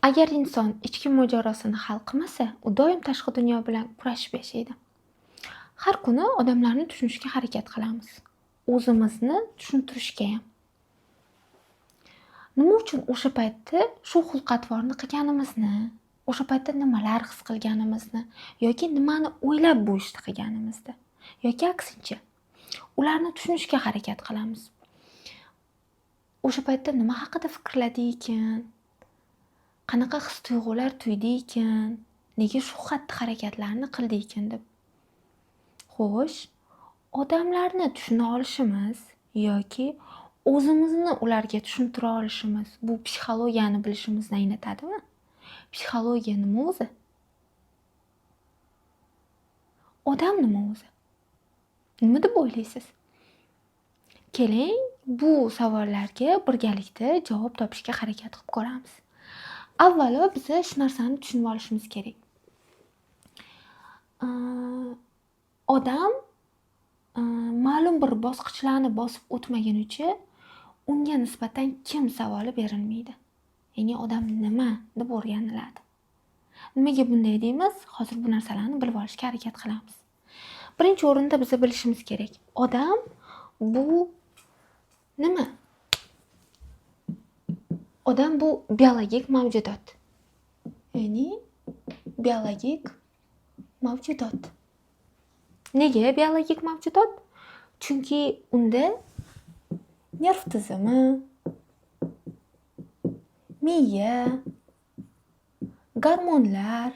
Agar inson ichki mojarosini hal qilmasa, u doim tashqi dunyo bilan kurashib yashaydi. Har kuni odamlarni tushunishga harakat qilamiz. O'zimizni tushuntirishga ham. Nima uchun o'sha paytda shu xulq-atvorni qilganimizni, o'sha paytda nimalar his qilganimizni yoki nimani o'ylab bu ishni qilganimizni yoki aksincha, ularni tushunishga harakat qilamiz. O'sha paytda nima haqida fikrladi ekan? Qanaqa his-tuyg'ular tuydi ekan? Nega shu xatti-harakatlarni qildi ekan deb. Xo'sh, odamlarni tushuna olishimiz yoki o'zimizni ularga tushuntira olishimiz bu psixologiyani bilishimizni anglatadimi? Psixologiya nima o'zi? Odam nima o'zi? Nima deb o'ylaysiz? Keling, bu savollarga birgalikda javob topishga harakat qilib ko'ramiz. Avvalo biz shu narsani tushunib olishimiz kerak. Odam ma'lum bir bosqichlarni bosib o'tmagunicha unga nisbatan kim savoli berilmaydi. Ya'ni odam nima deb o'rganiladi. Nimaga bunday deymiz? Hozir bu narsalarni bilib olishga harakat qilamiz. Birinchi o'rinda biz bilishimiz kerak. Odam bu nima? Odam bu biologik mavjudot. Ya'ni biologik mavjudot. Nega biologik mavjudot? Chunki unda nerv tizimi, miya, gormonlar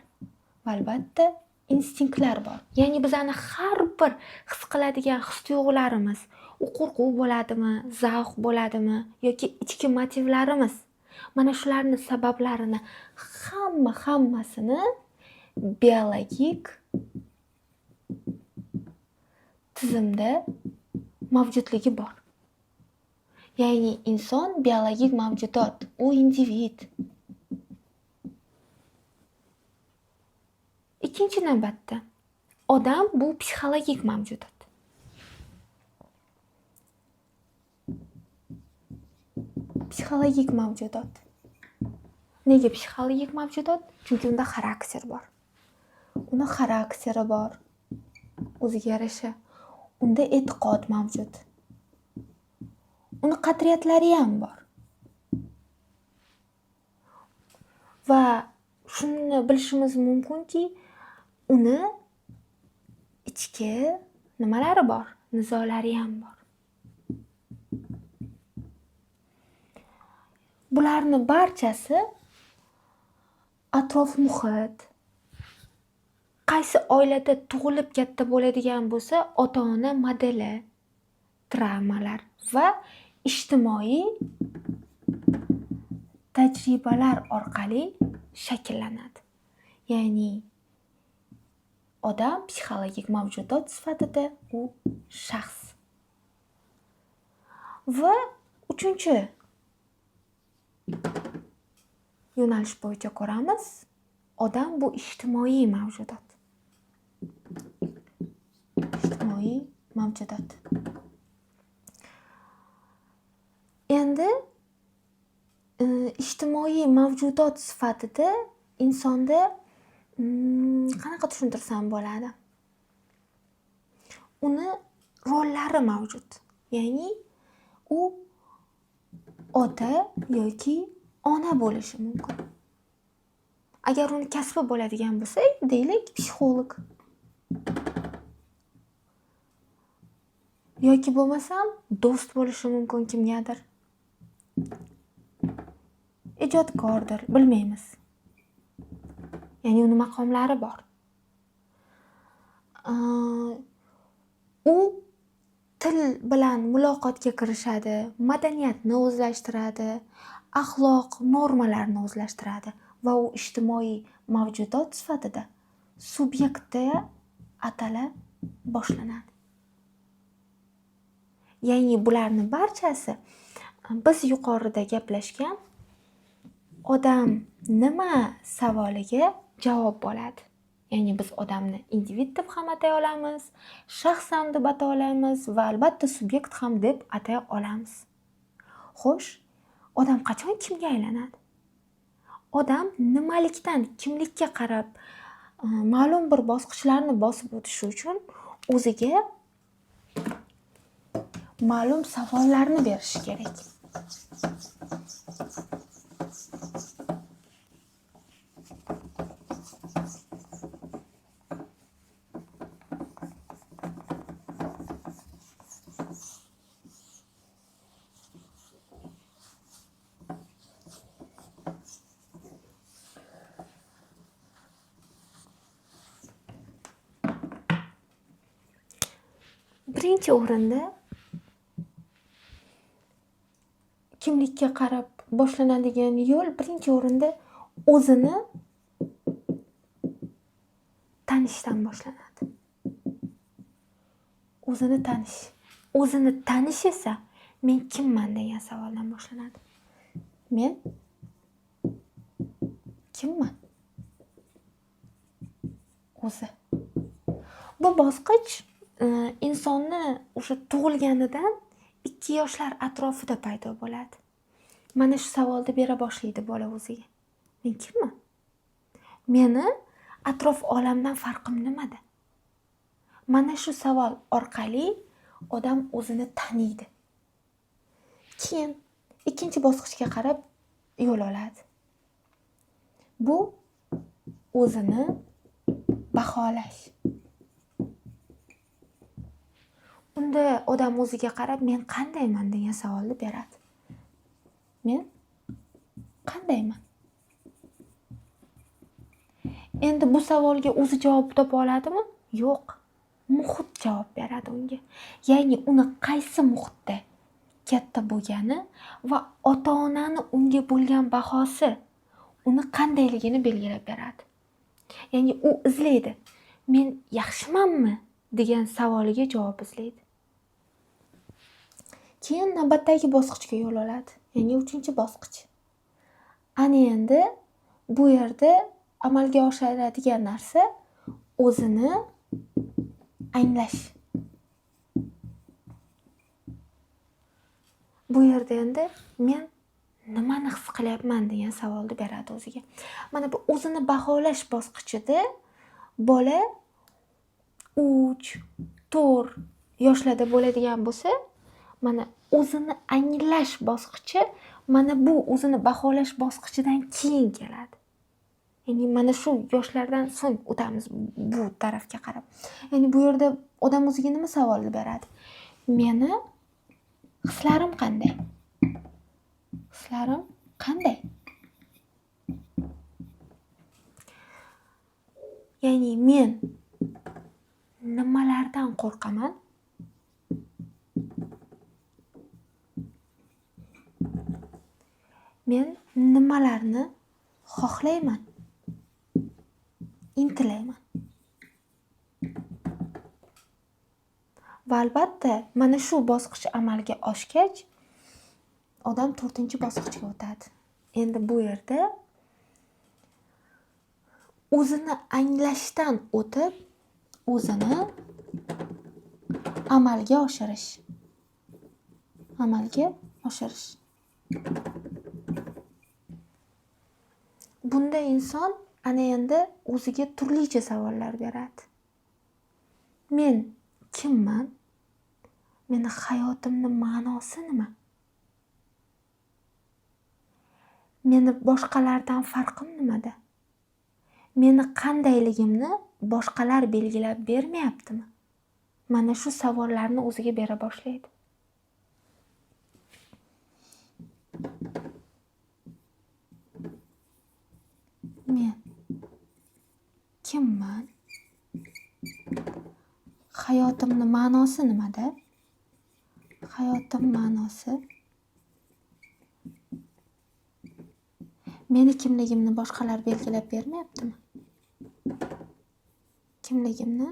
va albatta instinktlar bor. Ya'ni bizani har bir his qiladigan his-tuyg'ularimiz, u qo'rquv bo'ladimi, zavq bo'ladimi yoki ichki motivlarimiz, mana shularning sabablarini hammasini biologik tizimda mavjudligi bor. Ya'ni inson biologik mavjudot, u individ. Ikkinchi navbatda, odam bu psixologik mavjudot. Psixologik mavjudot. Nega psixologik mavjudot? Chunki unda xarakter bor. Uni xarakteri bor. O'ziga yarasha. Unda e'tiqod mavjud. Uni qadriyatlari ham bor. Va shuni bilishimiz mumkinki, uni ichki nimalari bor? Nizolari ham bor. Bularni barchasi atrof muhit, qaysi oilada tug'ilib katta bo'ladigan bo'lsa, ota-ona modeli, travmalar va ijtimoiy tajribalar orqali shakllanadi. Ya'ni odam psixologik mavjudot sifatida u shaxs. Va uchinchi yo'nalish bo'yicha ko'ramiz. Odam bu ijtimoiy mavjudot. Ijtimoiy mavjudot. Endi ijtimoiy mavjudot sifatida insonda qanaqa tushuntirsam bo'ladi? Uni rollari mavjud. Ya'ni u ota yoki ona bo'lishi mumkin. Agar uni kasbi bo'ladigan bo'lsa, deylik psixolog. Yoki bo'lmasam do'st bo'lishi mumkin kimgadir. Ijodkordir, bilmaymiz. Ya'ni uni maqomlari bor. U til bilan muloqotga kirishadi, madaniyatni o'zlashtiradi, axloq normalarni o'zlashtiradi va u ijtimoiy mavjudot sifatida subyektga atala boshlanadi. Ya'ni bularning barchasi biz yuqorida gaplashgan odam nima savoliga javob bo'ladi. Ya'ni biz odamni individ deb ham atay olamiz, shaxs ham deb atay olamiz va albatta subyekt ham deb atay olamiz. Xo'sh, odam qachon kimga aylanadi? odam nimalikdan kimlikka qarab ma'lum bir bosqichlarni bosib o'tishi uchun o'ziga ma'lum savollarni berishi kerak. Birinchi o'rinda kimlikka qarab boshlanadigan yo'l birinchi o'rinda o'zini tanishdan boshlanadi. O'zini tanish. O'zini tanish esa men kimman degan savoldan boshlanadi. Men kimman? O'zi. Bu bosqich insonni o'sha tug'ilganidan 2 yoshlar atrofida paydo bo'ladi. Mana shu savolni bera boshlaydi bola o'ziga. Men kimman? Meni atrof olamdan farqim nimada? Mana shu savol orqali odam o'zini taniydi. Keyin ikkinchi bosqichga qarab yo'l oladi. Bu o'zini baholash. Unda odam o'ziga qarab men qandayman degan savolni beradi. Men qandayman? Endi bu savolga o'zi javob topa oladimi? Yo'q. Muhit javob beradi unga. Ya'ni uni qaysi muhitda katta bo'lgani va ota-onani unga bo'lgan bahosi uni qandayligini belgilab beradi. Ya'ni u izlaydi. Men yaxshimanmi degan savoliga javob izlaydi. Keyin navbatdagi bosqichga yo'l oladi. Ya'ni 3-bosqich. Ana endi bu yerda amalga oshiradigan narsa o'zini anglash. Bu yerda endi men nimani his qilyapman degan savolni beradi o'ziga. Mana bu o'zini baholash bosqichida bola 3-4 yoshlarda bo'ladigan bo'lsa, mana o'zini anglash bosqichi mana bu o'zini baholash bosqichidan keyin keladi. Ya'ni mana shu yoshlardan so'ng o'tamiz bu tarafga qarab. Ya'ni bu yerda odam o'ziga nima savolni beradi? Meni hislarim qanday? Hislarim qanday? Ya'ni men nimalardan qo'rqaman? Men nimalarni xohlayman? Intilayman. Va albatta mana shu bosqich amalga oshgach odam 4-bosqichga o'tadi. Endi bu yerda o'zini anglashdan o'tib o'zini amalga oshirish. Bunda inson ana endi o'ziga turlicha savollar beradi. Men kimman? Meni hayotimning ma'nosi nima? Meni boshqalardan farqim nimada? Meni qandayligimni boshqalar belgilab bermayaptimi? Mana shu savollarni o'ziga bera boshlaydi. Men kimman? Hayotimning ma'nosi nimada? Hayotim ma'nosi meni kimligimni boshqalar belgilab bermayaptimi? Kimligimni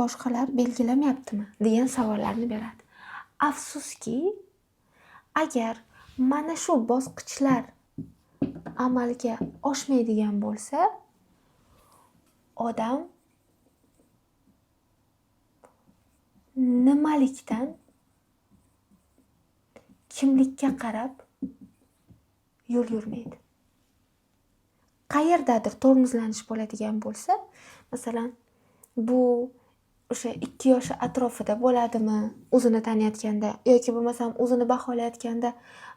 boshqalar belgilamayaptimi degan savollarni beradi. Afsuski, agar mana shu bosqichlar amalga oshmaydigan bo'lsa, odam nimalikdan kimlikka qarab yo'l yurmaydi. qayerdadir tormozlanish bo'ladigan bo'lsa, masalan, bu o'sha 2 yoshi atrofida bo'ladimi, o'zini taniyotganda yoki bo'lmasam o'zini baholayotganda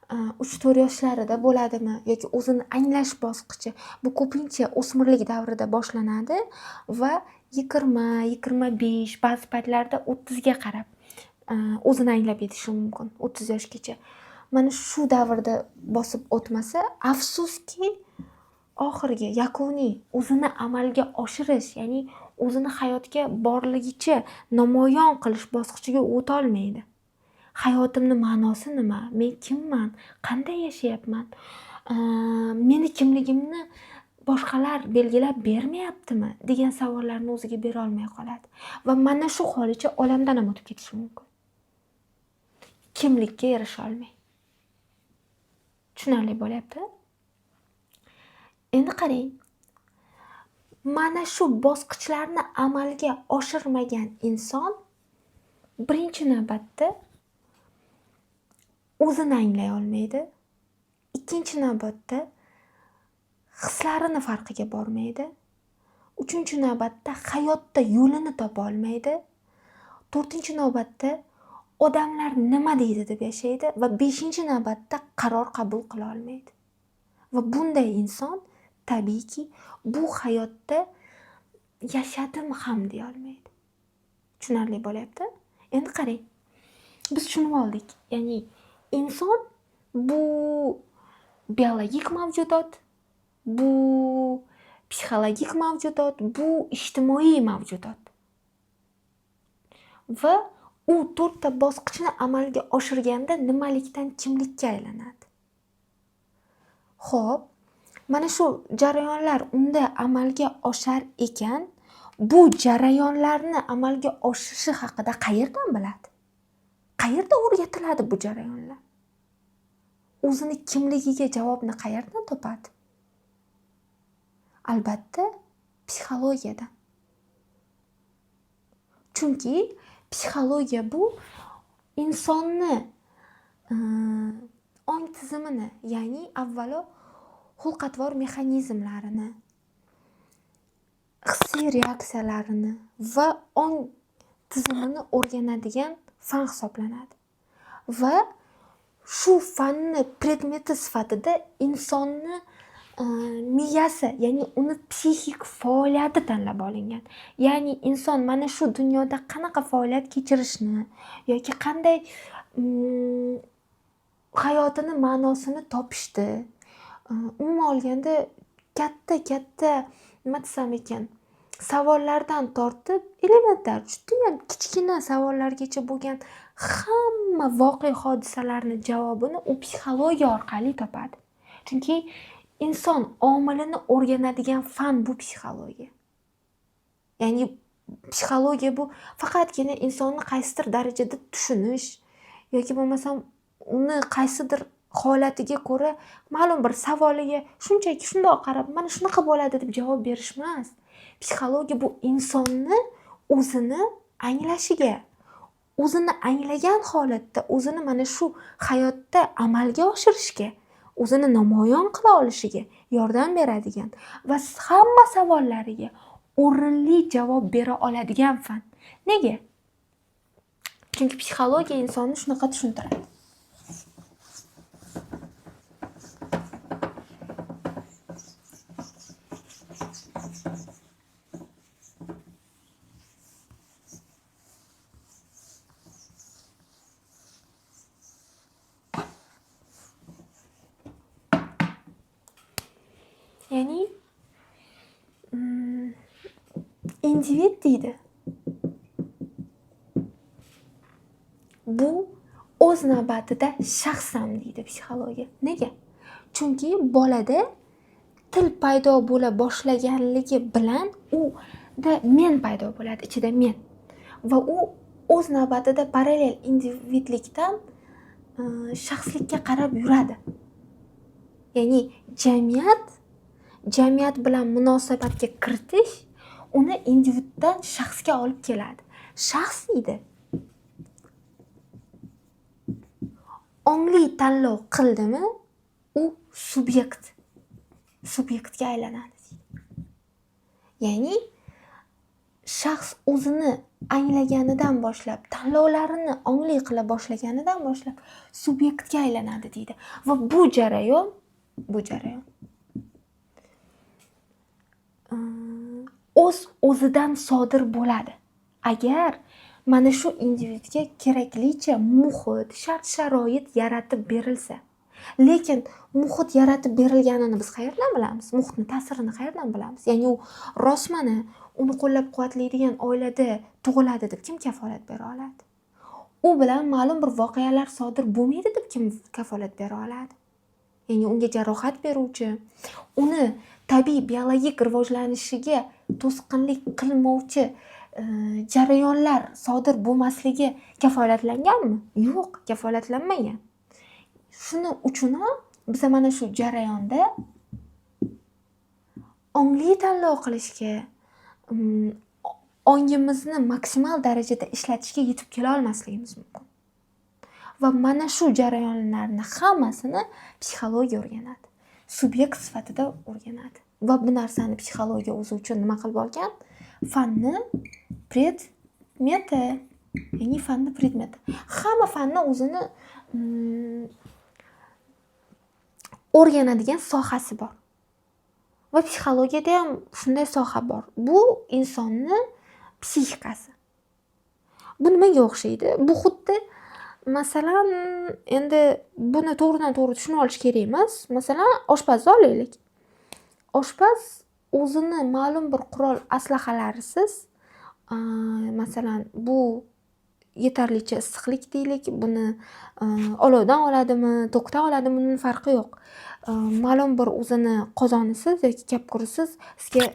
3-4 yoshlarida bo'ladimi yoki o'zini anglash bosqichi. Bu ko'pincha o'smirlik davrida boshlanadi va 20-25, ba'zi paytlarda 30 ga qarab o'zini anglab yetishi mumkin, 30 yoshgacha. Mana shu davrda bosib o'tmasa, afsuski oxirgi yakuniy o'zini amalga oshirish, ya'ni o'zini hayotga borligicha namoyon qilish bosqichiga o'ta olmaydi. Hayotimni ma'nosi nima? Men kimman? Qanday yashayapman? Meni kimligimni boshqalar belgilab bermayaptimi degan savollarni o'ziga bera olmay qoladi va mana shu holicha olamdan ham o'tib ketishi mumkin. Kimlikka erisha olmay. Tushunarli bo'lyapti? Endi qarang. Mana shu bosqichlarni amalga oshirmagan inson birinchi navbatda o'zini anglay olmaydi. Ikkinchi navbatda hislarini farqiga bormaydi. Uchinchi navbatda hayotda yo'lini topa olmaydi. To'rtinchi navbatda odamlar nima deydi deb yashaydi va beshinchi navbatda qaror qabul qila olmaydi. Va bunday inson tabiiyki bu hayotda yashadim ham deya olmaydi. Tushunarli bo'lyapti? Endi qarang. Biz tushunib oldik. Ya'ni inson bu biologik mavjudot, bu psixologik mavjudot, bu ijtimoiy mavjudot. Va u 4 ta bosqichni amalga oshirganda nimalikdan kimlikka aylanadi. Xo'p, mana shu jarayonlar unda amalga oshar ekan, bu jarayonlarni amalga oshirishi haqida qayerdan biladi? Qayerda o'rgatiladi bu jarayonlar? O'zini kimligiga javobni qayerdan topadi? Albatta, psixologiyadan. Chunki psixologiya bu insonni ong tizimini, ya'ni avvalo xulq-atvor mexanizmlarini, hissiy reaksiyalarini va ong tizimini o'rganadigan fan hisoblanadi. Va shu fanni predmeti sifatida insonni miyasi, ya'ni uni psixik faoliyati tanlab olingan. Ya'ni inson mana shu dunyoda qanaqa faoliyat kechirishni yoki qanday hayotini ma'nosini topishdi. Umuman olganda katta nima desam ekan, savollardan tortib elementar, judayam kichkina savollargacha bo'lgan hamma voqea hodisalarni javobini u psixologiya orqali topadi. Chunki inson omilini o'rganadigan fan bu psixologiya. Ya'ni psixologiya bu faqatgina insonni qaysidir darajada tushunish yoki bo'lmasam uni qaysidir holatiga ko'ra ma'lum bir savoliga shunchaki shundoq qarab, mana shunaqa bo'ladi deb javob berish emas. Psixologiya bu insonni o'zini anglashiga, o'zini anglagan holatda o'zini mana shu hayotda amalga oshirishga, o'zini namoyon qila olishiga yordam beradigan va hamma savollariga o'rinli javob bera oladigan fan. Nega? Chunki psixologiya insonni shunaqa tushuntiradi. Ya'ni individ deydi. Bu o'z navbatida shaxsam deydi psixologiya. Nega? Chunki bolada til paydo bo'la boshlaganligi bilan u men paydo bo'ladi, ichida men. Va u o'z navbatida parallel individlikdan shaxslikka qarab yuradi. Ya'ni jamiyat bilan munosabatga kiritish uni individdan shaxsga olib keladi. Shaxs deydi. Ongli tanlov qildimi, u subyekt subyektga aylanadi. Ya'ni shaxs o'zini anglaganidan boshlab, tanlovlarini ongli qila boshlaganidan boshlab subyektga aylanadi deydi. Va bu jarayon o'zidan sodir bo'ladi. Agar mana shu individga keraklicha muhit, shart-sharoit yaratib berilsa. Lekin muhit yaratib berilganini biz qayerdan bilamiz? Muhitning ta'sirini qayerdan bilamiz? Ya'ni u rostmana uni qo'llab-quvvatlaydigan oilada tug'iladi deb kim kafolat bera oladi? U bilan ma'lum bir voqealar sodir bo'lmaydi deb kim kafolat bera oladi? Ya'ni unga jarohat beruvchi, uni tabiiy biologik rivojlanishiga to'sqinlik qilmovchi jarayonlar sodir bo'lmasligi kafolatlanganmi? Yo'q, kafolatlanmagan. Shuning uchun ham biz mana shu jarayonda ongli tanlov qilishga, ongimizni maksimal darajada ishlatishga yetib kela olmasligimiz mumkin. Va mana shu jarayonlarni hammasini psixologiya o'rganadi. Subyekt sifatida o'rganadi. Va bu narsani psixologiya o'zi uchun nima qilib olgan? Fanni predmeti. Ya'ni fanni predmeti. Hamma fanni o'zini o'rganadigan sohasi bor. Va psixologiyada ham shunday soha bor. Bu insonni psixikasi. Bu nimaga o'xshaydi? Bu xuddi masalan, endi buni to'g'ridan-to'g'ri tushunib olish kerak emas. Masalan, oshpazni olaylik. Oshpaz o'zini ma'lum bir qurol aslahalarisiz, masalan, bu yetarlicha issiqlik deylik, buni olovdan oladimi, tokdan oladimi, bunun farqi yo'q. Ma'lum bir o'zini qozonisiz yoki kapkurisiz sizga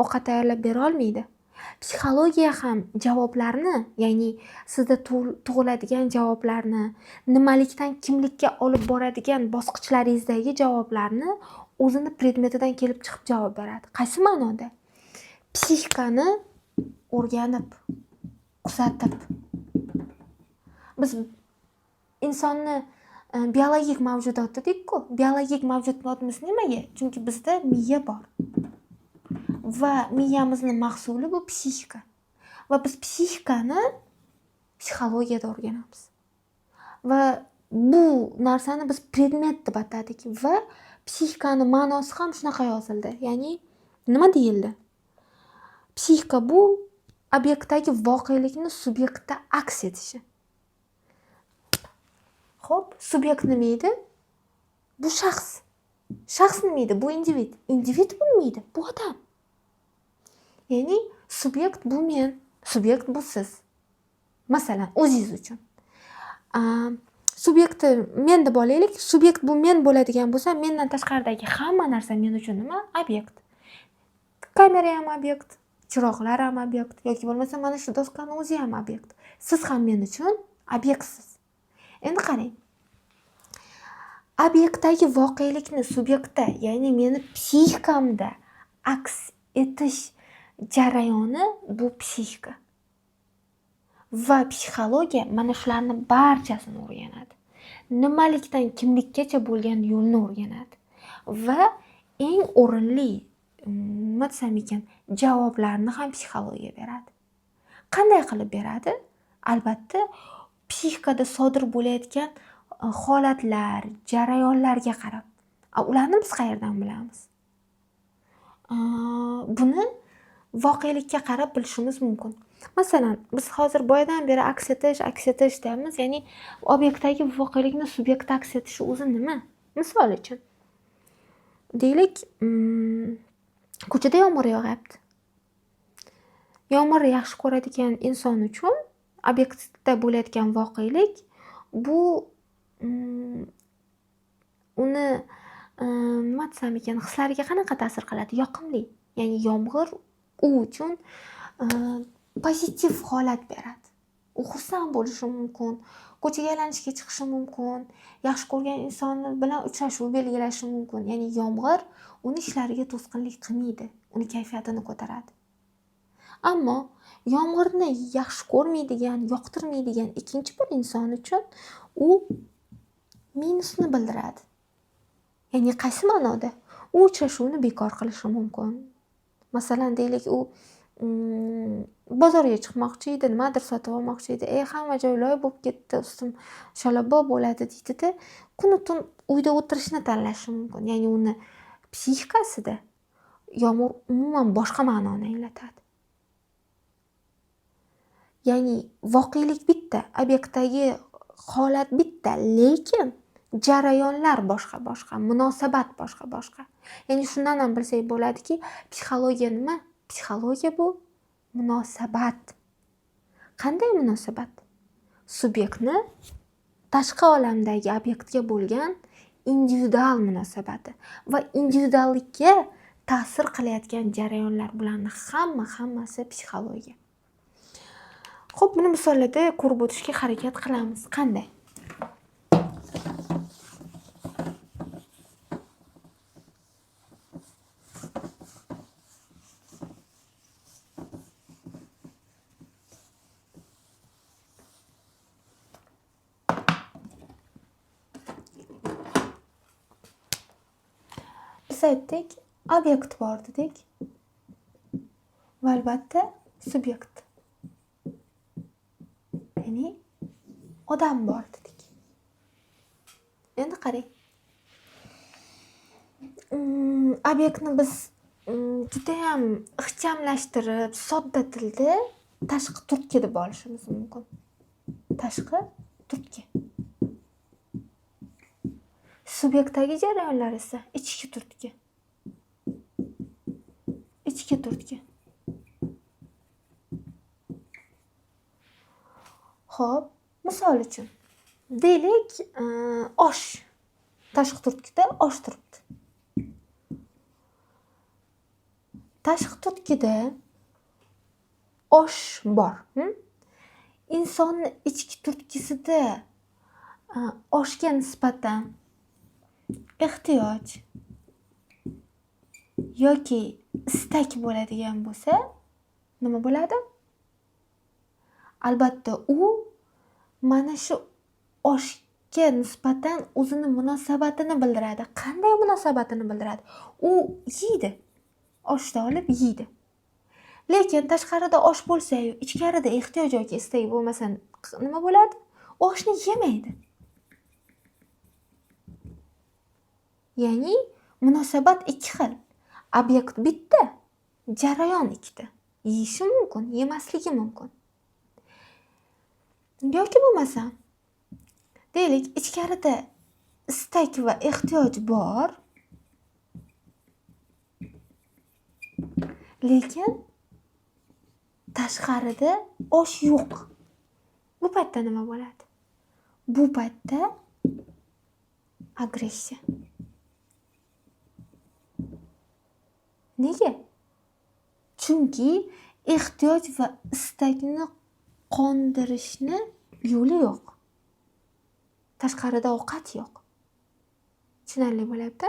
ovqat tayyorlab bera olmaydi. Psixologiya ham javoblarni, ya'ni sizda tug'iladigan javoblarni, nimalikdan kimlikka olib boradigan bosqichlaringizdagi javoblarni o'zini predmetidan kelib chiqib javob beradi. Qaysi ma'noda? Psixikani o'rganib, kuzatib. Biz insonni biologik mavjudot dedik-ku. Biologik mavjudotimiz nimaga? Chunki bizda miya bor. Va miyamizni mahsuli bu psixika. Va biz psixikani psixologiyada o'rganamiz. Va bu narsani biz predmet deb atadik va psixikani ma'nosi ham shunaqa yozildi. Ya'ni nima deyildi? Psixika bu obyektdagi voqelikni subyektda aks etishi. Xo'p, subyekt nima edi? Bu shaxs. Shaxs nima edi? Bu individ. Individ bu nima edi? Bu odam. Ya'ni subyekt bu men, subyekt bu siz. Masalan, o'zingiz uchun. Subyektni men deb olaylik. Subyekt bu men bo'ladigan bo'lsa, mendan tashqaridagi hamma narsa men uchun nima? Obyekt. Kamera ham obyekt, chiroqlar ham obyekt, yoki bo'lmasa mana shu doskani o'zi ham obyekt. Siz ham men uchun obyektsiz. Endi qarang. Obyektdagi voqelikni subyektda, ya'ni meni psixikamda aks etish jarayoni bu psixika. Va psixologiya mana shularni barchasini o'rganadi. Nimalikdan kimlikkacha bo'lgan yo'lni o'rganadi. Va eng o'rinli, nima desam ekan, javoblarni ham psixologiya beradi. Qanday qilib beradi? Albatta, psixikada sodir bo'layotgan holatlar, jarayonlarga qarab. Ularni biz qayerdan bilamiz? Buni voqelikka qarab bilishimiz mumkin. Masalan, biz hozir boyadan beri aks etish deymiz. Ya'ni obyektdagi voqelikni subyekt aks etishi o'zi nima? Misol uchun, deylik, ko'chada yomg'ir yog'yapti. Yomg'irni yaxshi ko'radigan inson uchun obyektda bo'layotgan voqelik bu uni nima desam ekan, hislariga qanaqa ta'sir qiladi? Yoqimli. Ya'ni yomg'ir u uchun pozitiv holat beradi. U xursand bo'lishi mumkin, ko'chaga aylanishga chiqishi mumkin, yaxshi ko'rgan insoni bilan uchrashuv belgilashi mumkin. Ya'ni yomg'ir uni ishlariga to'sqinlik qilmaydi, uni kayfiyatini ko'taradi. Ammo yomg'irni yaxshi ko'rmaydigan, yoqtirmaydigan ikkinchi bir inson uchun u minusni bildiradi. Ya'ni qaysi ma'noda? u uchrashuvni bekor qilishi mumkin. Masalan, deylik, u bozorga chiqmoqchi edi, nimadir sotib olmoqchi edi. Hamma joy loy bo'lib ketdi, ustim shalabbo bo'ladi deydida, kunu tun uyda o'tirishni tanlashi mumkin. Ya'ni uni psixikasida yomg'ir umuman boshqa ma'noni anglatadi. Ya'ni voqelik bitta, obyektdagi holat bitta, lekin jarayonlar boshqa, munosabat boshqa. Ya'ni shundan ham bilsak bo'ladiki, psixologiya nima? Psixologiya bu munosabat. Qanday munosabat? Subyektni tashqi olamdagi obyektga bo'lgan individual munosabati va individuallikka ta'sir qilayotgan jarayonlar, bularning hammasi psixologiya. Xo'p, buni misollarda ko'rib o'tishga harakat qilamiz. Qanday? Biz aytdik, obyekt bor dedik va albatta subyekt. Ya'ni odam bor dedik. Endi qarang. Obyektni biz juda ham ixchamlashtirib, sodda tilda tashqi turtki deb olishimiz mumkin. Tashqi turtki. Subyektdagi jarayonlar esa ichki turtki. Ichki turtki. Xo'p, misol uchun deylik, osh. Tashqi turtkida osh turibdi. Tashqi turtkida osh bor. Insonni ichki turtkisida oshga nisbatan ehtiyoj yoki istak bo'ladigan bo'lsa, nima bo'ladi? Albatta, u mana shu oshga nisbatan o'zini munosabatini bildiradi. Qanday munosabatini bildiradi? U yeydi. Oshni olib yeydi. Lekin tashqarida osh bo'lsa-yu, ichkarida ehtiyoj yoki istak bo'lmasa, nima bo'ladi? Oshni yemaydi. Ya'ni munosabat ikki xil. Obyekt bitta, jarayon ikkita. Yeyishi mumkin, yemasligi mumkin. Yoki bo'lmasa, deylik, ichkarida istak va ehtiyoj bor, lekin tashqarida osh yo'q. Bu paytda nima bo'ladi? Bu paytda agressiya. Nega? Chunki ehtiyoj va istakni qondirishni yo'li yo'q. Tashqarida ovqat yo'q. Tushunarli bo'lyapti?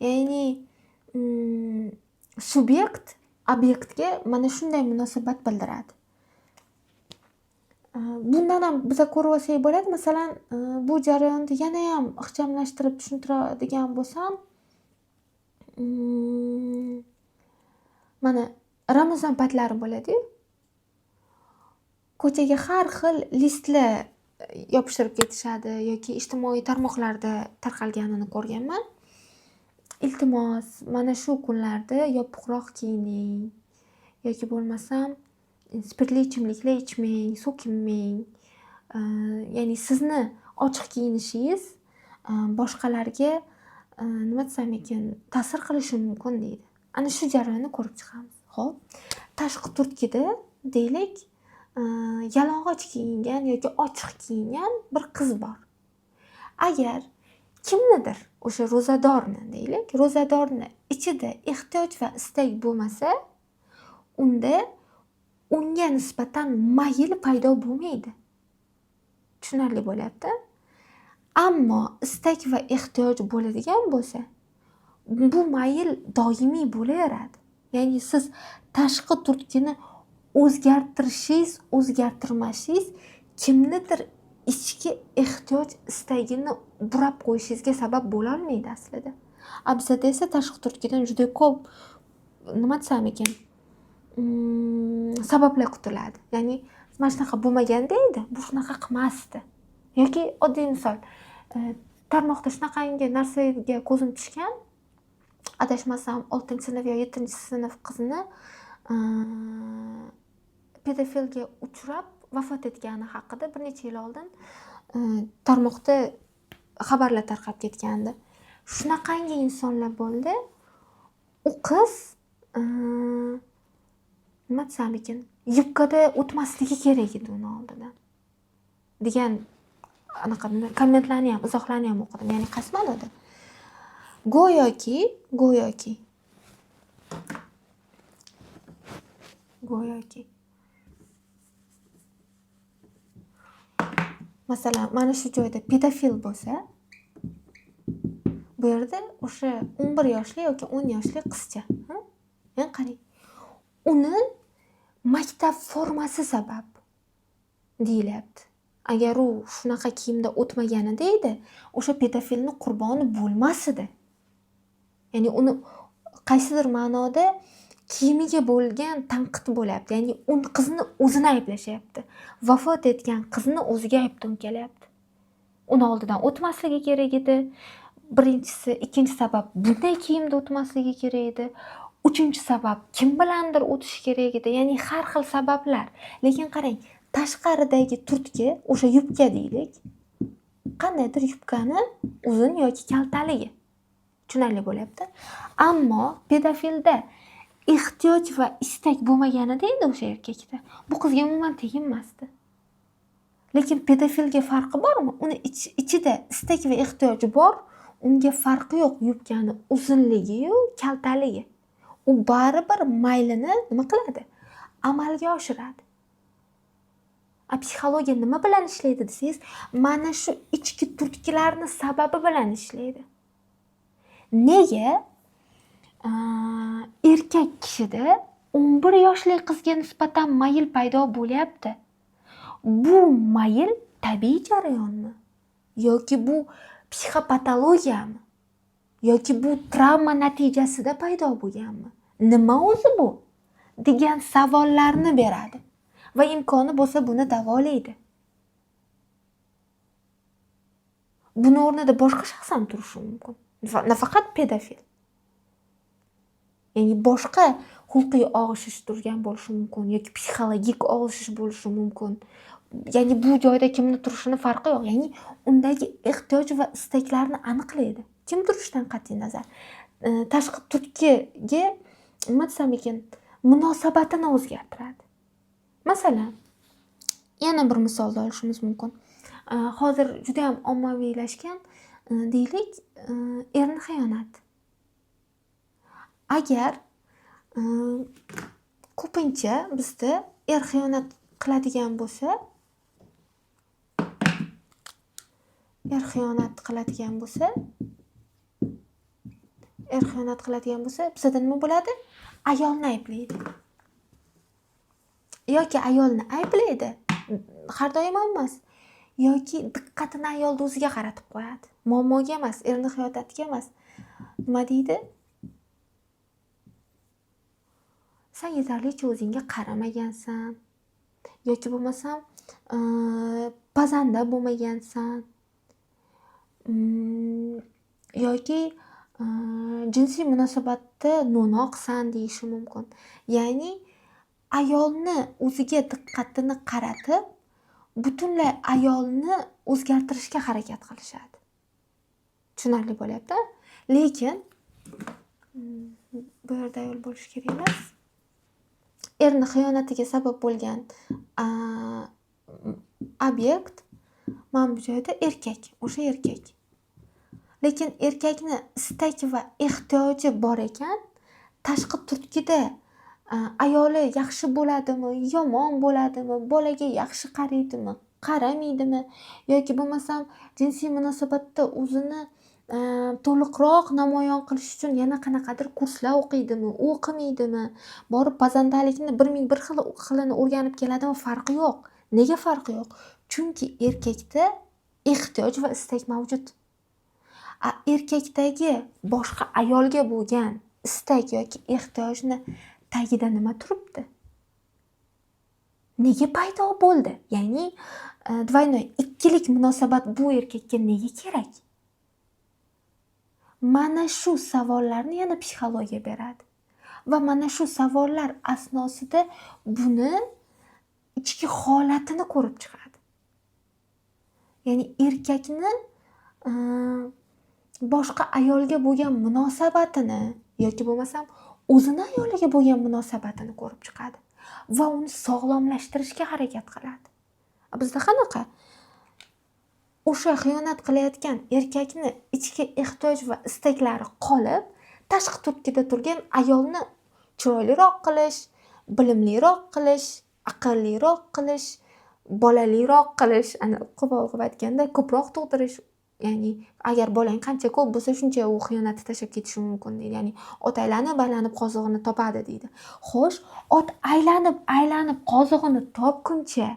Ya'ni subyekt obyektga mana shunday munosabat bildiradi. Bundan ham biz ko'rib olsak bo'ladi. Masalan, bu jarayonni yana ham ixchamlashtirib tushuntiradigan bo'lsam, mana Ramazon paytlari bo'ladi-yu. Ko'chaga har xil listlar yopishtirib ketishadi yoki ijtimoiy tarmoqlarda tarqalganini ko'rganman. Iltimos, mana shu kunlarda yopiqroq kiyining yoki bo'lmasam spirtli ichimliklar ichmang, so'kinmang. Ya'ni sizni ochiq kiyinishingiz boshqalarga nima desam ekan, ta'sir qilishi mumkin deydi. Ana shu jarayonni ko'rib chiqamiz. Xo'p, tashqi turtkida deylik, yalang'och kiyingan yoki ochiq kiyingan bir qiz bor. Agar kimnidir, o'sha ro'zadorni deylik, ro'zadorni ichida ehtiyoj va istak bo'lmasa, unda unga nisbatan mayl paydo bo'lmaydi. Tushunarli bo'lyapti? Ammo istak va ehtiyoj bo'ladigan bo'lsa, bu mayl doimiy bo'laveradi. Ya'ni siz tashqi turtkini o'zgartirishingiz, o'zgartirmashingiz kimnidir ichki ehtiyoj istagini burab qo'yishingizga sabab bo'la olmaydi aslida. Bizada esa tashqi turtkidan juda ko'p nima desam ekan, sabablar kutiladi. Ya'ni mana shunaqa bo'lmaganda edi, bu shunaqa qilmasdi. Yoki oddiy misol, tarmoqda shunaqangi narsaga ko'zim tushgan, adashmasam 6-sinf yo 7-sinf qizni pedofilga uchrab vafot etgani haqida bir necha yil oldin tarmoqda xabarlar tarqab ketgandi. Shunaqangi insonlar bo'ldi. U qiz nima desam ekan, yubkada o'tmasligi kerak edi uni oldidan degan anaqa kommentlarni ham, izohlarni ham o'qidim. Ya'ni qaysi ma'noda? Go'yoki masalan, mana shu joyda pedofil bo'lsa, bu yerda o'sha 11 yoshli yoki 10 yoshli qizcha, men qarang, uni maktab formasi sabab deyilyapti. Agar u shunaqa kiyimda o'tmaganida edi, o'sha pedofilni qurboni bo'lmas edi. Ya'ni uni qaysidir ma'noda kiyimiga bo'lgan tanqid bo'lyapti. Ya'ni qizni o'zini ayblashyapti. Vafot etgan qizni o'ziga aybdor kelyapti. Uni oldidan o'tmasligi kerak edi. Birinchisi, ikkinchi sabab bunday kiyimda o'tmasligi kerak edi. Uchinchi sabab kim bilandir o'tishi kerak edi. Ya'ni har xil sabablar. Lekin qarang, tashqaridagi turtki, o'sha yubka deylik, qandaydir yubkani uzun yoki kaltaligi. Tushunarli bo'lyapti. Ammo pedofilda ehtiyoj va istak bo'lmaganida edi o'sha erkakda. Bu qizga umuman teginmasdi. Lekin pedofilga farqi bormi? Uni ichida istak va ehtiyoj bor. Unga farqi yo'q yubkani uzunligi-yu kaltaligi. U baribir maylini nima qiladi? Amalga oshiradi. Psixologiya nima bilan ishlaydi desangiz, mana shu ichki turtkilarni sababi bilan ishlaydi. Nega erkak kishida 11 yoshli qizga nisbatan mayl paydo bo'lyapti? Bu mayl tabiiy jarayonmi? Yoki bu psixopatologiyami? Yoki bu travma natijasida paydo bo'lganmi? Nima o'zi bu? Degan savollarni beradi va imkoni bo'lsa buni davolaydi. Buni o'rnida boshqa shaxs ham turishi mumkin. Nafaqat pedofil. Ya'ni boshqa xulqiy og'ishish turgan bo'lishi mumkin yoki psixologik og'ishish bo'lishi mumkin. Ya'ni bu joyda kimni turishini farqi yo'q. Ya'ni undagi ehtiyoj va istaklarni aniqlaydi. Kim turishidan qat'iy nazar, tashqi turtkiga nima desam ekan, munosabatini o'zgartiradi. Masalan, yana bir misolda olishimiz mumkin. Hozir juda ham ommaviylashgan deylik, erni xiyonat. Agar ko'pincha bizda er xiyonat qiladigan bo'lsa, bizda nima bo'ladi? Ayolni ayblaydi. Yoki ayolni ayblaydi, har doim emas. Yoki diqqatini ayolni o'ziga qaratib qo'yadi. Muammoga emas, erni xiyonatiga emas. Nima deydi? Sen yetarlicha o'zingga qaramagansan. Yoki bo'lmasam, pazanda bo'lmagansan. Yoki jinsiy munosabatda no'noqsan deyishi mumkin. Ya'ni ayolni o'ziga diqqatini qaratib, butunlay ayolni o'zgartirishga harakat qilishadi. Tushunarli bo'lyapti? Lekin bu yerda ayol bo'lish kerak emas. Erni xiyonatiga sabab bo'lgan obyekt mana bu joyda erkak, o'sha erkak. Lekin erkakni istak va ehtiyoji bor ekan, tashqi turtkida ayoli yaxshi bo'ladimi, yomon bo'ladimi, bolaga yaxshi qaraydimi, qaramaydimi, yoki bo'lmasam jinsiy munosabatda o'zini to'liqroq namoyon qilish uchun yana qanaqadir kurslar o'qiydimi, o'qimaydimi, borib pazandalikni 1001 xilini o'rganib keladimi, farqi yo'q. Nega farqi yo'q? Chunki erkakda ehtiyoj va istak mavjud. Erkakdagi boshqa ayolga bo'lgan istak yoki ehtiyojni tagida nima turibdi? Nega paydo bo'ldi? Ya'ni двойной ikkilik munosabat bu erkakka nega kerak? Mana shu savollarni yana psixologiya beradi. Va mana shu savollar asnosida buni ichki holatini ko'rib chiqadi. Ya'ni erkakni boshqa ayolga bo'lgan munosabatini yoki bo'lmasam o'zini ayoliga bo'lgan munosabatini ko'rib chiqadi va uni sog'lomlashtirishga harakat qiladi. Bizda qanaqa? O'sha xiyonat qilayotgan erkakni ichki ehtiyoj va istaklari qolib, tashqi turtkida turgan ayolni chiroyliroq qilish, bilimliroq qilish, aqlliroq qilish, bolaliroq qilish, qo'pol aytganda ko'proq tug'dirish. Ya'ni agar bolang qancha ko'p bo'lsa, shuncha u xiyonatni tashlab ketishi mumkin deydi. Ya'ni ot aylanib qozig'ini topadi deydi. Xo'sh, ot aylanib qozig'ini topguncha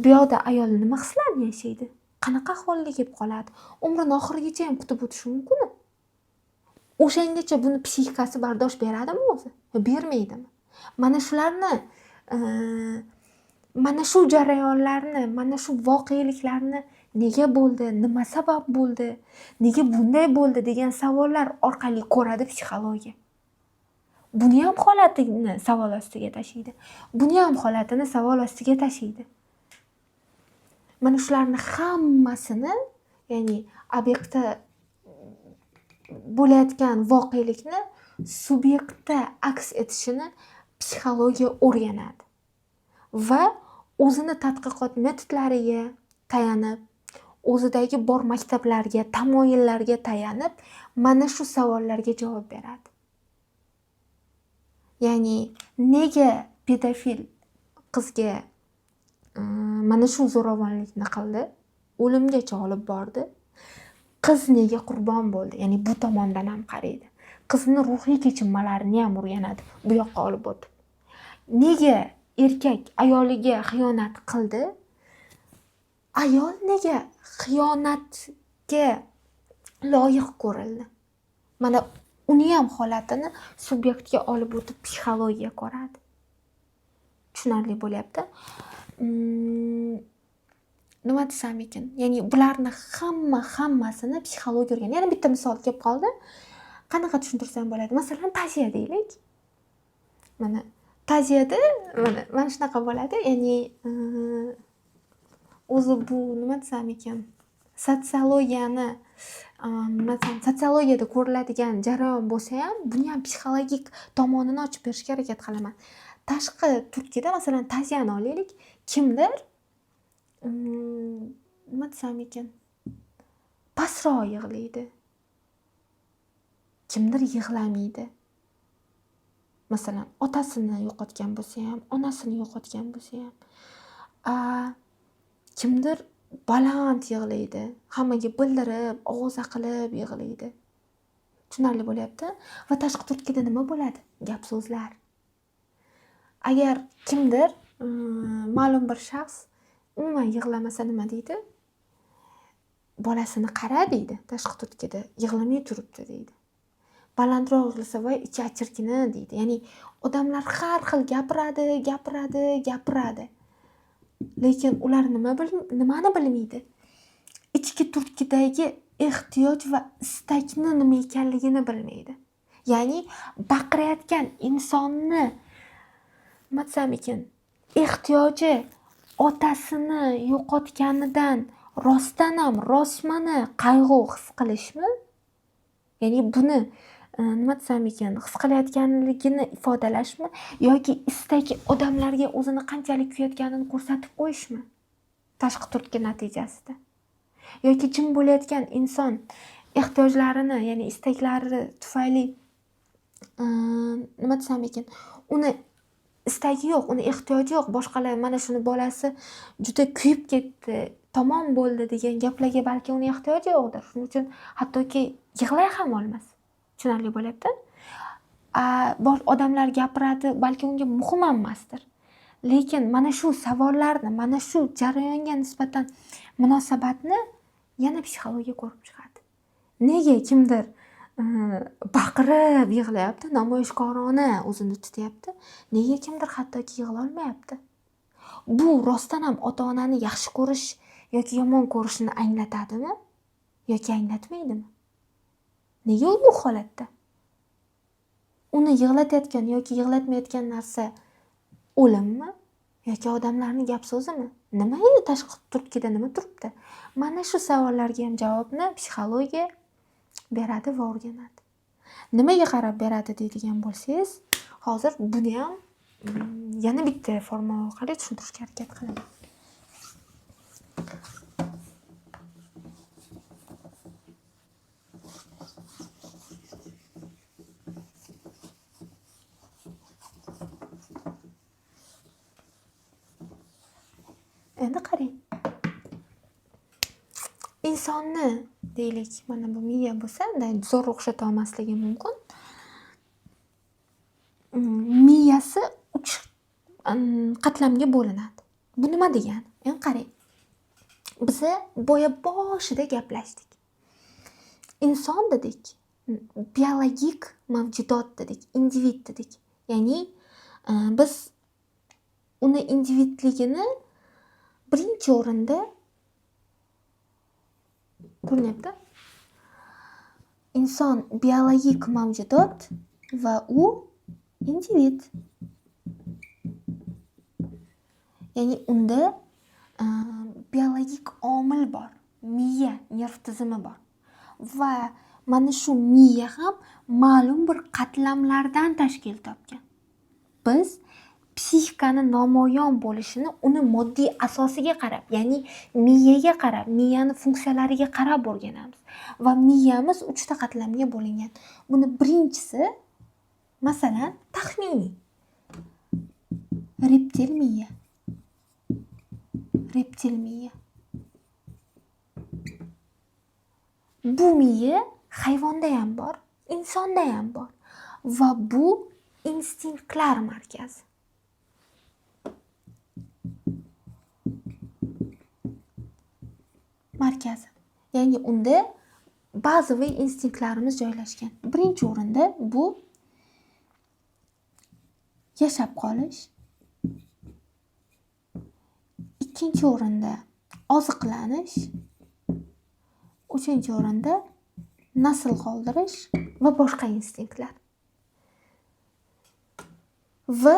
bu yoqda ayol nima hislarni yashaydi? Qanaqa ahvolga kelib qoladi? Umrini oxirigacha ham kutib o'tishi mumkin. O'shangacha buni psixikasi bardosh beradimi o'zi? Bermaydimi? Mana shularni, mana shu jarayonlarni, mana shu voqeliklarni nega bo'ldi, nima sabab bo'ldi, nega bunday bo'ldi degan savollar orqali ko'radi psixologiya. Buni ham holatini savol ostiga tashlaydi. Buni ham holatini savol ostiga tashlaydi. Mana shularni hammasini, ya'ni obyektda bo'layotgan voqelikni subyektda aks etishini psixologiya o'rganadi va o'zini tadqiqot metodlariga tayanib, o'zidagi bor maktablarga, tamoyillarga tayanib, mana shu savollarga javob beradi. Ya'ni nega pedofil qizga mana shu zo'ravonlikni qildi, o'limgacha olib bordi? Qiz nega qurbon bo'ldi? Ya'ni bu tomondan ham qaraydi. Qizni ruhiy kechinmalarini ham o'rganadi bu yoqqa olib o'tib. Nega erkak ayoliga xiyonat qildi? Ayol nega xiyonatga loyiq ko'rildi? Mana uni ham holatini subyektga olib o'tib psixologiya ko'radi. Tushunarli bo'lyapti? Nima desam ekan? Ya'ni bularni hammasini psixologiya o'rganadi. Yana bitta misol kelib qoldi. Qanaqa tushuntirsam bo'ladi? Masalan, ta'ziya deylik. Mana ta'ziyada mana shunaqa bo'ladi. Ya'ni o'zi bu nima desam ekan? Sotsiologiyada ko'riladigan jarayon bo'lsa ham, buni ham psixologik tomonini ochib berishga harakat qilaman. Tashqi turtkida masalan ta'ziyani olaylik. Kimdir nima desam ekan? Pastroq yig'laydi. Kimdir yig'lamaydi. Masalan, otasini yo'qotgan bo'lsa ham, onasini yo'qotgan bo'lsa ham, kimdir baland yig'laydi, hammaga bildirib, ovoza qilib yig'laydi. Tushunarli bo'lyapti? Va tashqi turtkida nima bo'ladi? Gap so'zlar. Agar kimdir ma'lum bir shaxs umuman yig'lamasa nima deydi? Bolasini qara deydi, tashqi turtkida yig'lamay turibdi deydi. Balandroq yig'lasa voy ichi achirkini deydi. Ya'ni odamlar har xil gapiradi. Lekin ular nimani bilmaydi? Ichki turtkidagi ehtiyoj va istakni nima ekanligini bilmaydi. Ya'ni baqirayotgan insonni nima desam ekan? Ehtiyoji otasini yo'qotganidan rostmana qayg'u his qilishmi? Ya'ni buni nima desam ekan? His qilayotganligini ifodalashmi yoki istagi odamlarga o'zini qanchalik kuyayotganini ko'rsatib qo'yishmi? Tashqi turtki natijasida. Yoki jim bo'layotgan inson ehtiyojlarini, ya'ni istaklari tufayli nima desam ekan? Uni istagi yo'q, uni ehtiyoji yo'q. Boshqalar mana shuni bolasi juda kuyib ketdi, tamom bo'ldi degan gaplarga balki uni ehtiyoji yo'qdir. Shuning uchun hattoki yig'lay ham olmas. Tushunarli bo'lyapti? Odamlar gapiradi, balki unga muhim emasdir. Lekin mana shu savollarni, mana shu jarayonga nisbatan munosabatni yana psixologiya ko'rib chiqadi. Nega kimdir baqirib yig'layapti, namoyishkorona o'zini tutyapti, nega kimdir hattoki yig'lolmayapti? Bu rostdan ham ota-onani yaxshi ko'rish yoki yomon ko'rishni anglatadimi? Yoki anglatmaydimi? Nega u bu holatda? Uni yig'latayotgan yoki yig'latmayotgan narsa o'limmi? Yoki odamlarning gap so'zimi? Nima edi tashqi turtkida nima turibdi? Mana shu savollarga ham javobni psixologiya beradi va o'rganadi. Nimaga qarab beradi deydigan bo'lsangiz, hozir buni ham yana bitta formula orqali tushuntirishga harakat qilaman. Endi qarang. Insonni deylik, mana bu miya bo'lsa, zo'r o'xshata olmasligi mumkin. Miyasi 3 qatlamga bo'linadi. Bu nima degani? Endi qarang. Biz boya boshida gaplashdik. Inson dedik, biologik mavjudot dedik, individ dedik. Ya'ni biz uni individligini birinchi o'rinda ko'ryapti. Inson biologik mavjudot va u individ. Ya'ni unda biologik omil bor, miya, nerv tizimi bor. Va mana shu miya ham ma'lum bir qatlamlardan tashkil topgan. Biz psixikani namoyon bo'lishini uni moddiy asosiga qarab, ya'ni miyaga qarab, miyani funksiyalariga qarab o'rganamiz. Va miyamiz 3 ta qatlamga bo'lingan. Buni birinchisi, masalan, taxminiy reptil miya. Reptil miya. Bu miya hayvonda ham bor, insonda ham bor. Va bu instinktlar markazi. Ya'ni unda ba'ziviy instinktlarimiz joylashgan. Birinchi o'rinda bu yashab qolish. Ikkinchi o'rinda oziqlanish. Uchinchi o'rinda nasl qoldirish va boshqa instinktlar. Va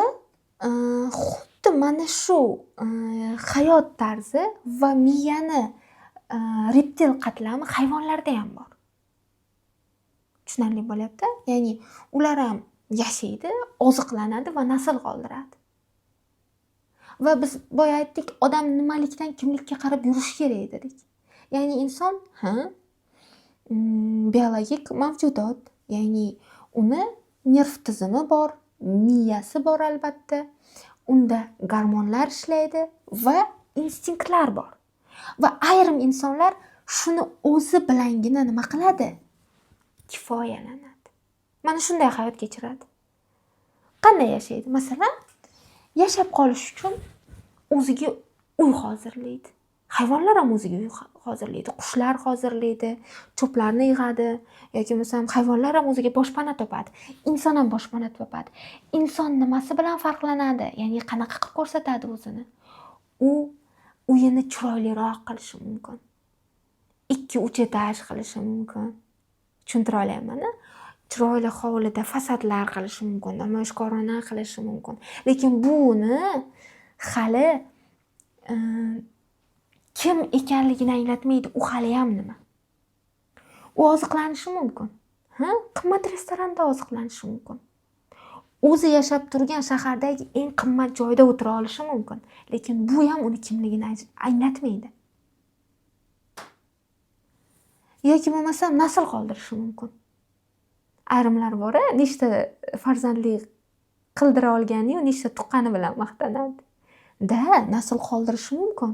xuddi mana shu hayot tarzi va miyani reptil qatlami hayvonlarda ham bor. Tushunarli bo'lyapti? Ya'ni ular ham yashaydi, oziqlanadi va nasl qoldiradi. Va biz boya aytdik, odam nimalikdan kimlikka qarab yurish kerak dedik. Ya'ni inson biologik mavjudot, ya'ni uni nerv tizimi bor, miyasi bor albatta. Unda gormonlar ishlaydi va instinktlar bor. Va ayrim insonlar shuni o'zi bilangina nima qiladi? Kifoyalanadi. Mana shunday hayot kechiradi. Qanday yashaydi? Masalan, yashab qolish uchun o'ziga uy hozirlaydi. Hayvonlar ham o'ziga uy hozirlaydi, qushlar hozirlaydi, cho'plarni yig'adi yoki bo'lmasam hayvonlar ham o'ziga boshpana topadi. Inson ham boshpana topadi. Inson nimasi bilan farqlanadi? Ya'ni qanaqa qilib ko'rsatadi o'zini? U uyini chiroyliroq qilishi mumkin. 2-3 etaj qilishi mumkin. Tushuntira olayapman-a? Chiroyli hovlida fasadlar qilishi mumkin, namoyishkorona qilishi mumkin. Lekin buni hali kim ekanligini anglatmaydi. U hali ham nima? U oziqlanishi mumkin. Qimmat restoranda oziqlanishi mumkin. O'zi yashab turgan shahardagi eng qimmat joyda o'tira olishi mumkin. Lekin bu ham uni kimligini anglatmaydi. Yoki bo'lmasam nasl qoldirishi mumkin. Ayrimlar bor, nechta farzandli qildira olgani-yu, nechta tuqqani bilan maqtanadi. Nasl qoldirishi mumkin.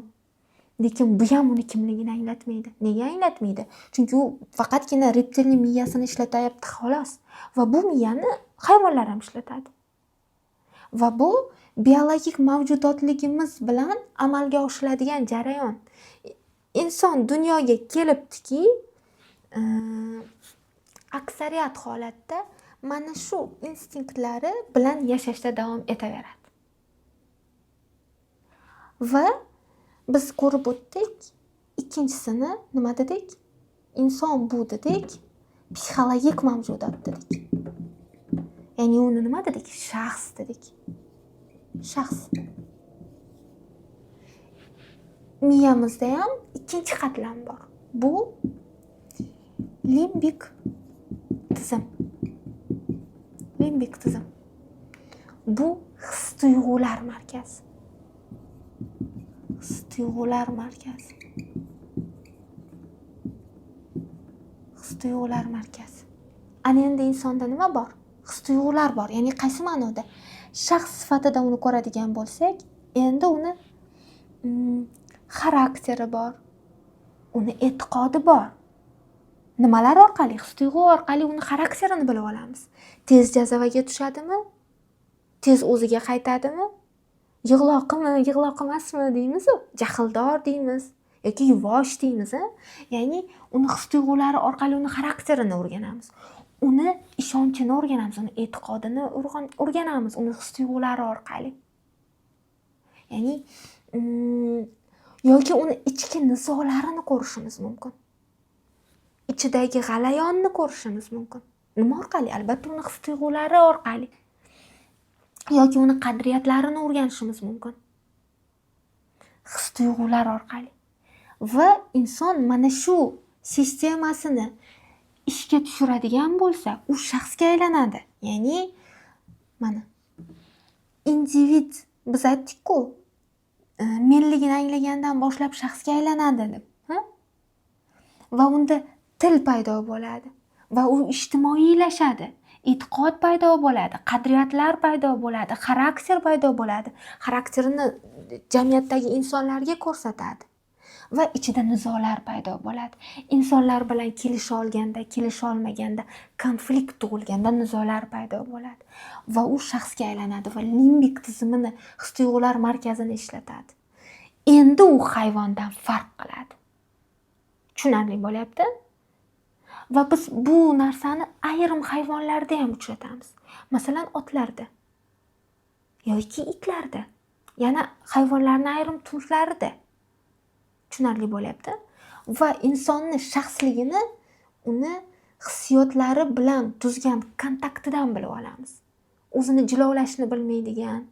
Lekin bu ham uni kimligini anglatmaydi. Nega anglatmaydi? Chunki u faqatgina reptilni miyasini ishlatyapti xolos. Va bu miyani hayvonlar ham ishlatadi. Va bu biologik mavjudotligimiz bilan amalga oshiriladigan jarayon. Inson dunyoga kelibdiki, aksariyat holatda mana shu instinktlari bilan yashashda davom etaveradi. Va biz ko'rib o'tdik, ikkinchisini nima dedik? Inson bu dedik, psixologik mavjudot dedik. Ya'ni uni nima dedik? Shaxs dedik. Shaxs. Miyamizda ham ikkinchi qatlam bor. Bu limbik tizim. Limbik tizim. Bu his-tuyg'ular markazi. His-tuyg'ular markazi. His-tuyg'ular markazi. Ana endi insonda nima bor? His-tuyg'ular bor. Ya'ni qaysi ma'noda? Shaxs sifatida uni ko'radigan bo'lsak, endi uni xarakteri bor. Uni e'tiqodi bor. Nimalar orqali? His-tuyg'u orqali uni xarakterini bilib olamiz. Tez jazavaga tushadimi? Tez o'ziga qaytadimi? Yig'loqmi, yig'loq emasmi deymiz, jahldor deymiz yoki yuvosh deymiz. Ya'ni uni his-tuyg'ulari orqali uni xarakterini o'rganamiz. Uni ishonchini o'rganamiz, uni e'tiqodini o'rganamiz, uni his-tuyg'ulari orqali. Ya'ni yoki uni ichki nizolarini ko'rishimiz mumkin. Ichidagi g'alayonni ko'rishimiz mumkin. Nima orqali? Albatta uni his-tuyg'ulari orqali. Yoki uni qadriyatlarini o'rganishimiz mumkin. His-tuyg'ular orqali. Va inson mana shu sistemasini ishga tushiradigan bo'lsa, u shaxsga aylanadi. Ya'ni mana individ, biz aytdik-ku, menligini anglagandan boshlab shaxsga aylanadi deb. Va unda til paydo bo'ladi va u ijtimoiylashadi. E'tiqod paydo bo'ladi, qadriyatlar paydo bo'ladi, xarakter paydo bo'ladi. Xarakterini jamiyatdagi insonlarga ko'rsatadi va ichida nizolar paydo bo'ladi. Insonlar bilan kelisha olganda, kelisha olmaganda, konflikt tug'ilganda nizolar paydo bo'ladi va u shaxsga aylanadi va limbik tizimini, his-tuyg'ular markazini ishlatadi. Endi u hayvondan farq qiladi. Tushunarli bo'lyapti? Va biz bu narsani ayrim hayvonlarda ham uchratamiz. Masalan, otlarda yoki itlarda, yana hayvonlarning ayrim turlarida. Tushunarli bo'lyapti? Va insonning shaxsligini uni hissiyotlari bilan tuzgan kontaktidan bilib olamiz. O'zini jilovlashni bilmaydigan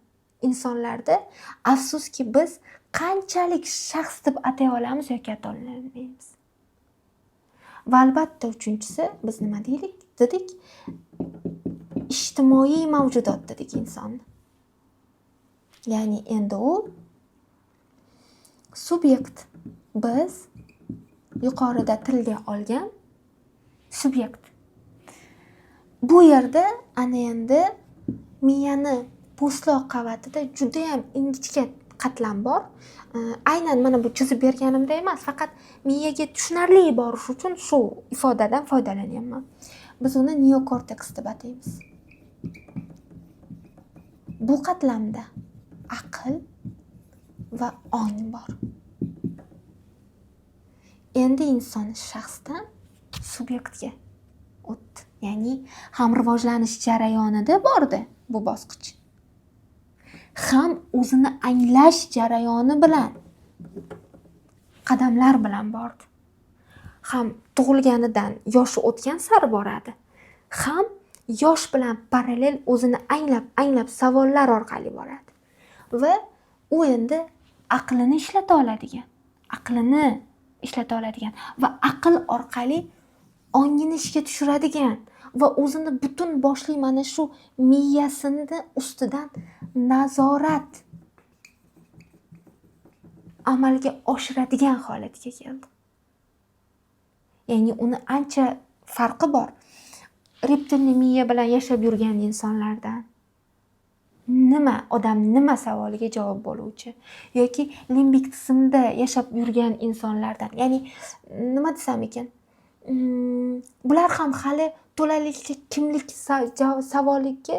insonlarda afsuski biz qanchalik shaxs deb atay olamiz yoki atay olmaymiz. Va albatta uchinchisi biz nima dedik? Ijtimoiy mavjudot dedik insonni. Ya'ni endi u subyekt. Biz yuqorida tilga olgan subyekt. Bu yerda ana endi miyani po'stloq qavatida juda ham ingichka qatlam bor. Aynan mana bu chizib berganimda emas, faqat miyaga tushunarli borish uchun shu ifodadan foydalanyapman. Biz uni neokorteks deb ataymiz. Bu qatlamda aql va ong bor. Endi inson shaxsdan subyektga o'tdi. Ya'ni ham rivojlanish jarayonida bordi bu bosqich. Ham o'zini anglash jarayoni bilan, qadamlar bilan bordi. Ham tug'ilganidan yoshi o'tgan sari boradi. Ham yosh bilan parallel o'zini anglab savollar orqali boradi. Va u endi aqlini ishlata oladigan va aql orqali ongini ishga tushiradigan va o'zini butun boshli mana shu miyasini ustidan nazorat amalga oshiradigan holatga keldi. Ya'ni uni ancha farqi bor. Reptilniy miya bilan yashab yurgan insonlardan. Odam nima savoliga javob bo'luvchi yoki limbik tizimda yashab yurgan insonlardan. Ya'ni nima desam ekan? Bular ham hali to'lalikcha kimlik savoliga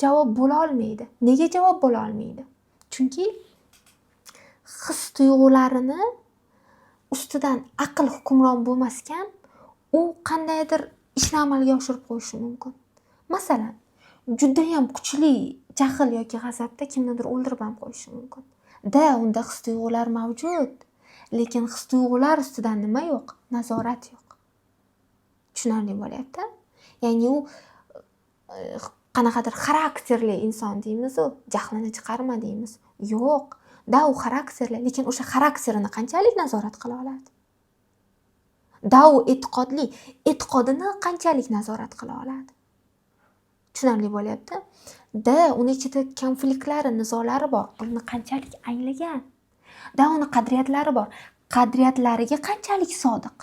javob bo'la olmaydi. Nega javob bo'la olmaydi? Chunki his tuyg'ularini ustidan aql hukmron bo'lmaskan, u qandaydir ishni amalga oshirib qo'yishi mumkin. Masalan, judayam kuchli jahl yoki g'azabda kimnidir o'ldirib ham qo'yishi mumkin. Unda his-tuyg'ular mavjud, lekin his-tuyg'ular ustidan nima yo'q? Nazorat yo'q. Tushunarli bo'lyapti? Ya'ni u qanaqadir xarakterli inson deymiz, u jahlini chiqarma deymiz. Yo'q, u xarakterli, lekin o'sha xarakterini qanchalik nazorat qila oladi? U e'tiqodli, e'tiqodini qanchalik nazorat qila oladi? Tushunarli bo'lyapti? Uni ichida konfliktlari, nizolari bor. Buni qanchalik anglagan? Uni qadriyatlari bor. Qadriyatlariga qanchalik sodiq?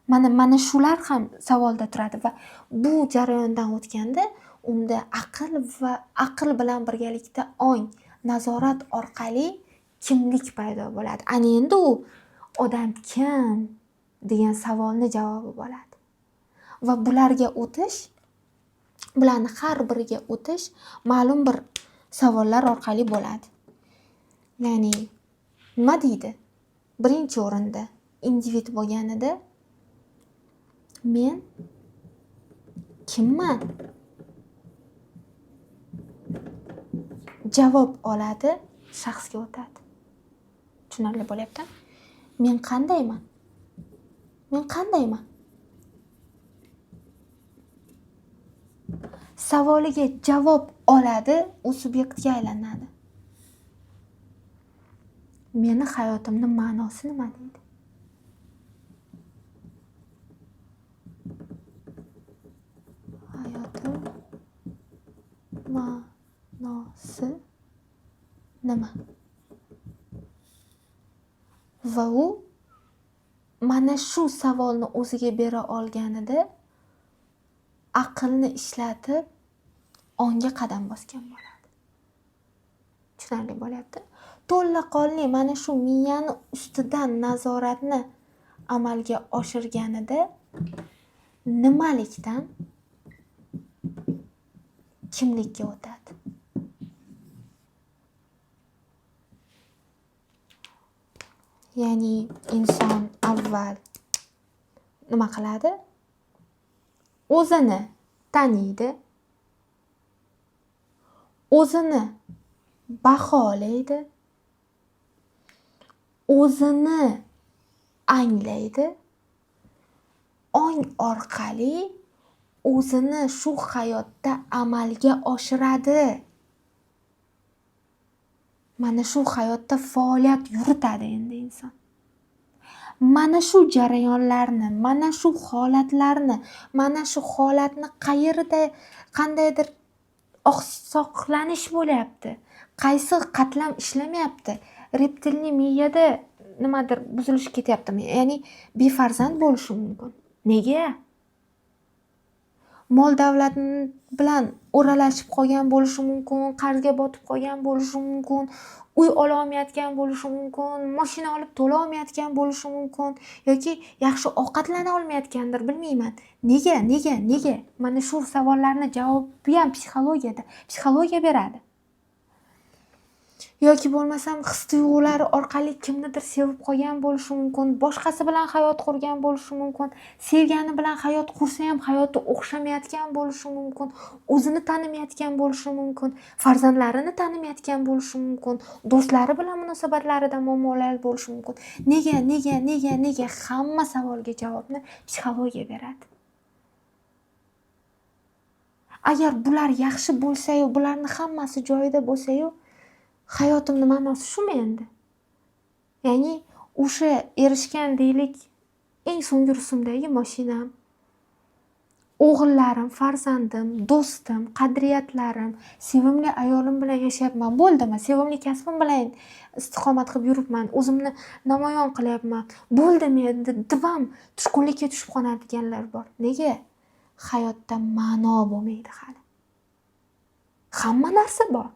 Mana shular ham savolda turadi va bu jarayondan o'tganda unda aql bilan birgalikda ong, nazorat orqali kimlik paydo bo'ladi. Ana endi u odam kim degan savolni javobi bo'ladi. Va bularni har biriga o'tish ma'lum bir savollar orqali bo'ladi. Ya'ni nima deydi? Birinchi o'rinda individ bo'lganida men kimman? Javob oladi, shaxsga o'tadi. Tushunarli bo'lyapti? Men qandayman? Savoliga javob oladi, u subyektga aylanadi. Meni hayotimning ma'nosi nima deydi? Hayotim ma'nosi nima? Va u mana shu savolni o'ziga bera olganida aqlni ishlatib onga qadam bosgan bo'ladi. Tushunarli bo'lyapti? To'laqonli mana shu miyani ustidan nazoratni amalga oshirganida nimalikdan kimlikka o'tadi. Ya'ni inson avval nima qiladi? O'zini taniydi, o'zini baholaydi, o'zini anglaydi, ong orqali o'zini shu hayotda amalga oshiradi. Mana shu hayotda faoliyat yuritadi endi inson. Mana shu jarayonlarni, mana shu holatlarni, mana shu holatni qayerda qandaydir oqsoqlanish bo'lyapti, qaysi qatlam ishlamayapti, reptilniy miyada nimadir buzilish ketyaptimi? Ya'ni befarzand bo'lishi mumkin. Nega? Mol davlat bilan o'ralashib qolgan bo'lishi mumkin, qarzga botib qolgan bo'lishi mumkin, uy ola olmayotgan bo'lishi mumkin, mashina olib to'la olmayotgan bo'lishi mumkin yoki yaxshi ovqatlana olmayotgandir, bilmayman. Nega? Mana shu savollarni javobi ham psixologiya beradi. Yoki bo'lmasam his-tuyg'ulari orqali kimnidir sevib qolgan bo'lishi mumkin, boshqasi bilan hayot qurgan bo'lishi mumkin, sevgani bilan hayot qursa ham hayoti o'xshamayotgan bo'lishi mumkin, o'zini tanimayotgan bo'lishi mumkin, farzandlarini tanimayotgan bo'lishi mumkin, do'stlari bilan munosabatlarida muammolar bo'lishi mumkin. Nega? Hamma savolga javobni psixologiya beradi. Agar bular yaxshi bo'lsa-yu, bularning hammasi joyida bo'lsa-yu, hayotimni ma'nosi shumi endi? Ya'ni o'sha erishgan deylik eng so'nggi rusumdagi mashinam, o'g'illarim, farzandim, do'stim, qadriyatlarim, sevimli ayolim bilan yashayapman. Bo'ldimi? Sevimli kasbim bilan istiqomat qilib yuribman, o'zimni namoyon qilyapman. Bo'ldimi endi? Divam tushkunlikka tushib qoladiganlar bor. Nega? Hayotda ma'no bo'lmaydi hali. Hamma narsa bor.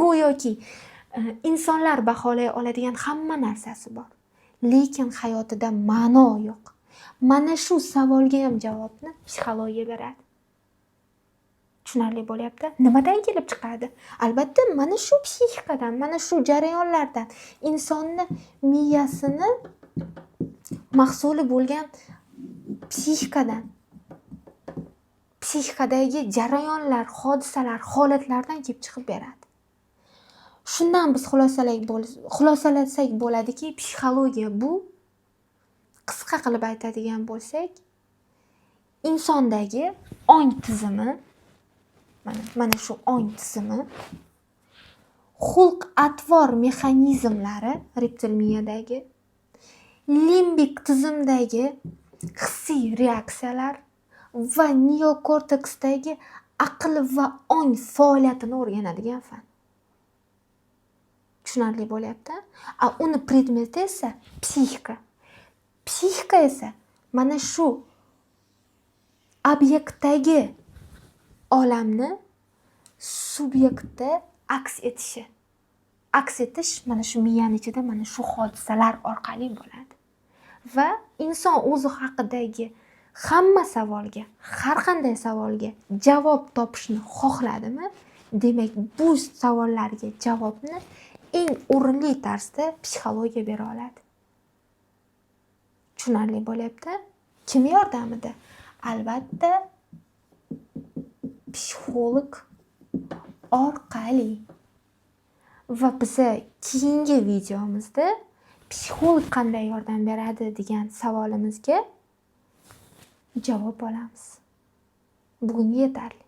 Go'yoki insonlar baholay oladigan hamma narsasi bor, lekin hayotida ma'no yo'q. Mana shu savolga ham javobni psixologiya beradi. Tushunarli bo'lyapti? Nimadan kelib chiqadi? Albatta, mana shu psixikadan, mana shu jarayonlardan, insonni miyasini mahsuli bo'lgan psixikadagi jarayonlar, hodisalar, holatlardan kelib chiqib beradi. Shundan biz xulosalasak bo'ladiki, psixologiya bu, qisqa qilib aytadigan bo'lsak, insondagi ong tizimi, mana shu ong tizimi, xulq-atvor mexanizmlari, reptil miyadagi, limbik tizimdagi hissiy reaksiyalar va neokorteksdagi aql va ong faoliyatini o'rganadigan fan. Tushunarli bo'lyapti? Uni predmeti esa psixika. Psixika esa mana shu obyektdagi olamni subyektda aks etishi. Aks etish mana shu miyani ichida mana shu hodisalar orqali bo'ladi. Va inson o'zi haqidagi hamma savolga, har qanday savolga javob topishni xohladimi? Demak, bu savollarga javobni eng o'rinli tarzda psixologiya bera oladi. Tushunarli bo'lyapti? Kim yordamida? Albatta, psixolog orqali. Va biz keyingi videomizda psixolog qanday yordam beradi degan savolimizga javob olamiz. Bugunga yetarli.